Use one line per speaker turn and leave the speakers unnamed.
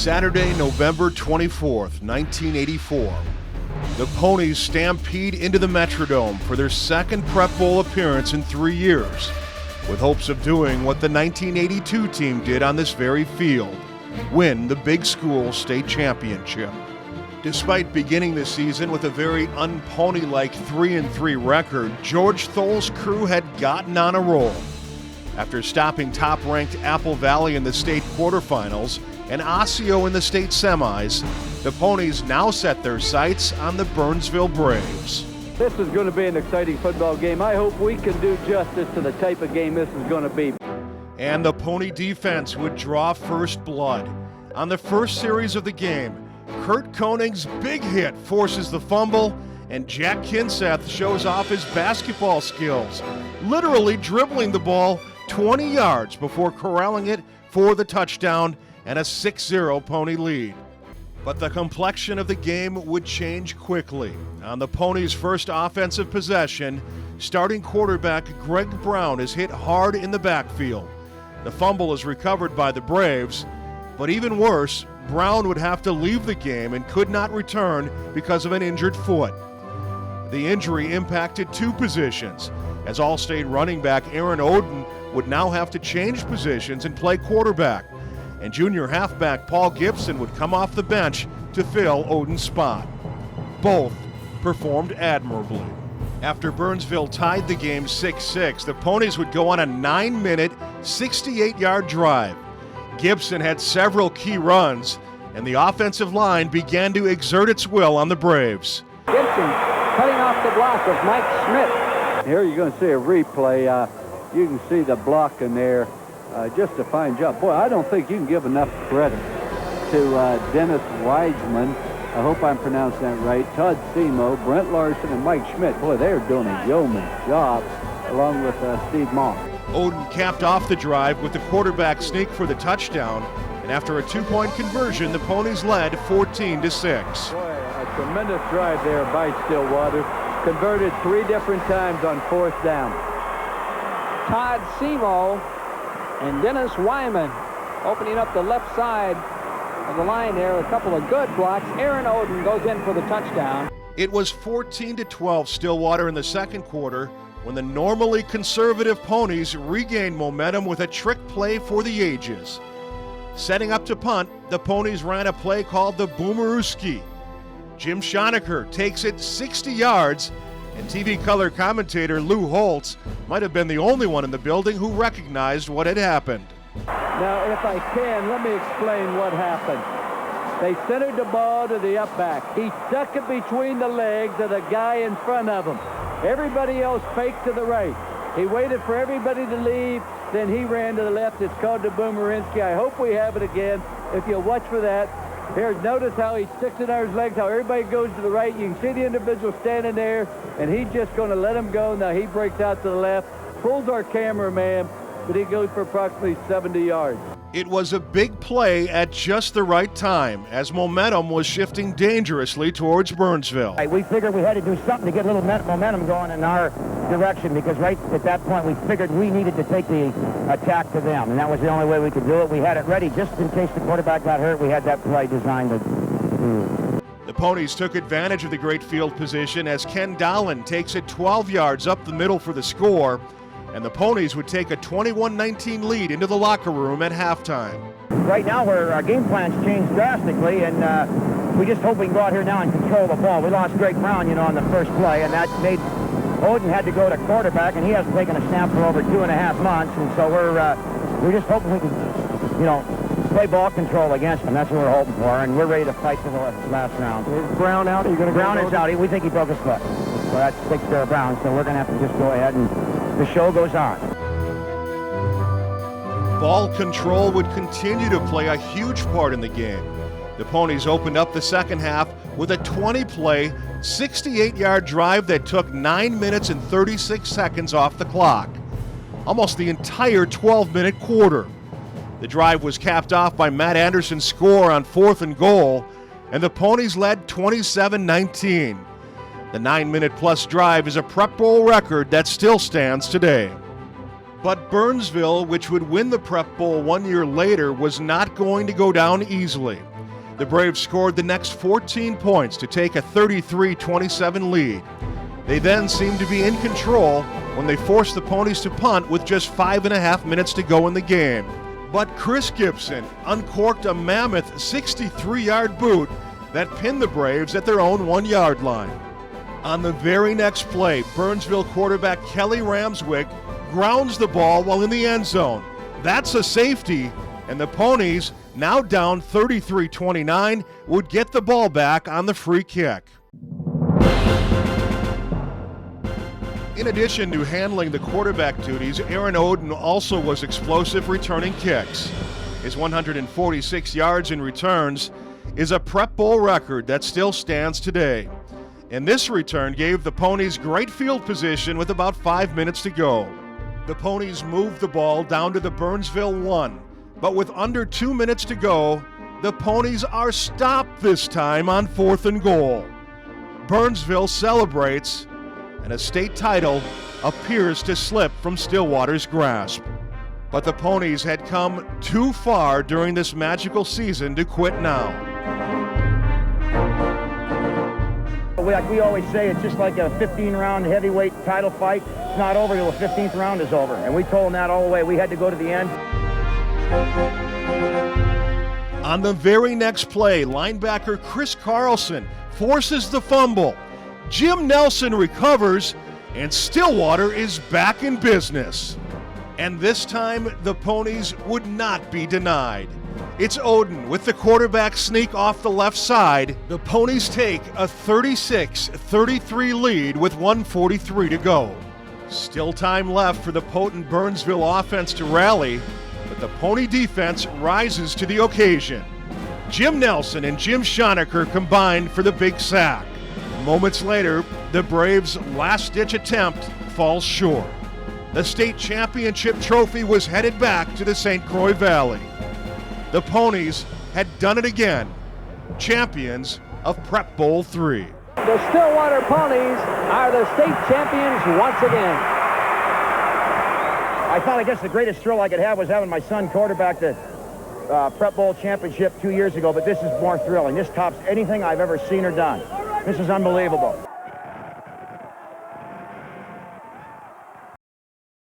Saturday, November 24th, 1984. The Ponies stampede into the Metrodome for their second Prep Bowl appearance in 3 years, with hopes of doing what the 1982 team did on this very field, win the Big School State Championship. Despite beginning the season with a very un-Pony-like 3-3 record, George Thol's crew had gotten on a roll. After stopping top-ranked Apple Valley in the state quarterfinals and Osseo in the state semis, the Ponies now set their sights on the Burnsville Braves.
This is going to be an exciting football game. I hope we can do justice to the type of game this is going to be.
And the Pony defense would draw first blood. On the first series of the game, Kurt Koning's big hit forces the fumble, and Jack Kinseth shows off his basketball skills, literally dribbling the ball 20 yards before corralling it for the touchdown and a 6-0 Pony lead. But the complexion of the game would change quickly. On the Ponies' first offensive possession, starting quarterback Greg Brown is hit hard in the backfield. The fumble is recovered by the Braves, but even worse, Brown would have to leave the game and could not return because of an injured foot. The injury impacted two positions, as All-State running back Aaron Oden would now have to change positions and play quarterback, and junior halfback Paul Gibson would come off the bench to fill Oden's spot. Both performed admirably. After Burnsville tied the game 6-6, the Ponies would go on a 9-minute, 68-yard drive. Gibson had several key runs, and the offensive line began to exert its will on the Braves.
Gibson cutting off the block of Mike Schmidt. Here you're going to see a replay. You can see the block in there. Just a fine job. Boy, I don't think you can give enough credit to Dennis Weimann. I hope I'm pronouncing that right. Todd Semo, Brent Larson, and Mike Schmidt. Boy, they are doing a yeoman's job, along with Steve Moss.
Oden capped off the drive with the quarterback sneak for the touchdown, and after a 2-point conversion, the Ponies led 14-6.
Boy, a tremendous drive there by Stillwater. Converted 3 different times on 4th down.
Todd Semo and Dennis Weimann opening up the left side of the line there. A couple of good blocks. Aaron Oden goes in for the touchdown.
It was 14-12 Stillwater in the second quarter when the normally conservative Ponies regained momentum with a trick play for the ages. Setting up to punt, the Ponies ran a play called the Boomerooski. Jim Schonecker takes it 60 yards, and TV color commentator Lou Holtz might have been the only one in the building who recognized what had happened.
Now, if I can, let me explain what happened. They centered the ball to the up back. He stuck it between the legs of the guy in front of him. Everybody else faked to the right. He waited for everybody to leave, then he ran to the left. It's called the Boomerooski. I hope we have it again. If you'll watch for that. Here, notice how he sticks it on his legs, how everybody goes to the right. You can see the individual standing there, and he's just going to let him go. Now he breaks out to the left, pulls our cameraman, but he goes for approximately 70 yards.
It was a big play at just the right time, as momentum was shifting dangerously towards Burnsville.
We figured we had to do something to get a little momentum going in our direction, because right at that point we figured we needed to take the attack to them, and that was the only way we could do it. We had it ready just in case the quarterback got hurt. We had that play designed to do.
The Ponies took advantage of the great field position as Ken Dolan takes it 12 yards up the middle for the score, and the Ponies would take a 21-19 lead into the locker room at halftime.
Right now, our game plan's changed drastically, and we just hope we can go out here now and control the ball. We lost Greg Brown, on the first play, and that made Oden had to go to quarterback, and he hasn't taken a snap for over 2.5 months, and so we're just hoping we can, play ball control against him. That's what we're hoping for, and we're ready to fight for the last round.
Is Brown out? Are you going to
Brown is out. We think he broke his foot. So that takes care of Brown, so we're going to have to just go ahead and the show goes on.
Ball control would continue to play a huge part in the game. The Ponies opened up the second half with a 20-play, 68-yard drive that took 9 minutes and 36 seconds off the clock. Almost the entire 12-minute quarter. The drive was capped off by Matt Anderson's score on 4th and goal, and the Ponies led 27-19. The 9-minute-plus drive is a Prep Bowl record that still stands today. But Burnsville, which would win the Prep Bowl 1 year later, was not going to go down easily. the Braves scored the next 14 points to take a 33-27 lead. They then seemed to be in control when they forced the Ponies to punt with just 5.5 minutes to go in the game. But Chris Gibson uncorked a mammoth 63-yard boot that pinned the Braves at their own 1-yard line. On the very next play, Burnsville quarterback Kelly Ramswick grounds the ball while in the end zone. That's a safety, and the Ponies, now down 33-29, would get the ball back on the free kick. In addition to handling the quarterback duties, Aaron Oden also was explosive returning kicks. His 146 yards in returns is a Prep Bowl record that still stands today. And this return gave the Ponies great field position with about 5 minutes to go. The Ponies moved the ball down to the Burnsville 1, but with under 2 minutes to go, the Ponies are stopped this time on 4th and goal. Burnsville celebrates, and a state title appears to slip from Stillwater's grasp. But the Ponies had come too far during this magical season to quit now.
Like we always say, it's just like a 15-round heavyweight title fight. It's not over till the 15th round is over. And we told them that all the way. We had to go to the end.
On the very next play, linebacker Chris Carlson forces the fumble. Jim Nelson recovers, and Stillwater is back in business. And this time, the Ponies would not be denied. It's Oden with the quarterback sneak off the left side. The Ponies take a 36-33 lead with 1:43 to go. Still time left for the potent Burnsville offense to rally, but the Pony defense rises to the occasion. Jim Nelson and Jim Schonecker combined for the big sack. Moments later, the Braves' last-ditch attempt falls short. The state championship trophy was headed back to the St. Croix Valley. The Ponies had done it again, champions of Prep Bowl 3.
The Stillwater Ponies are the state champions once again.
I guess the greatest thrill I could have was having my son quarterback the Prep Bowl championship 2 years ago, but this is more thrilling. This tops anything I've ever seen or done. This is unbelievable.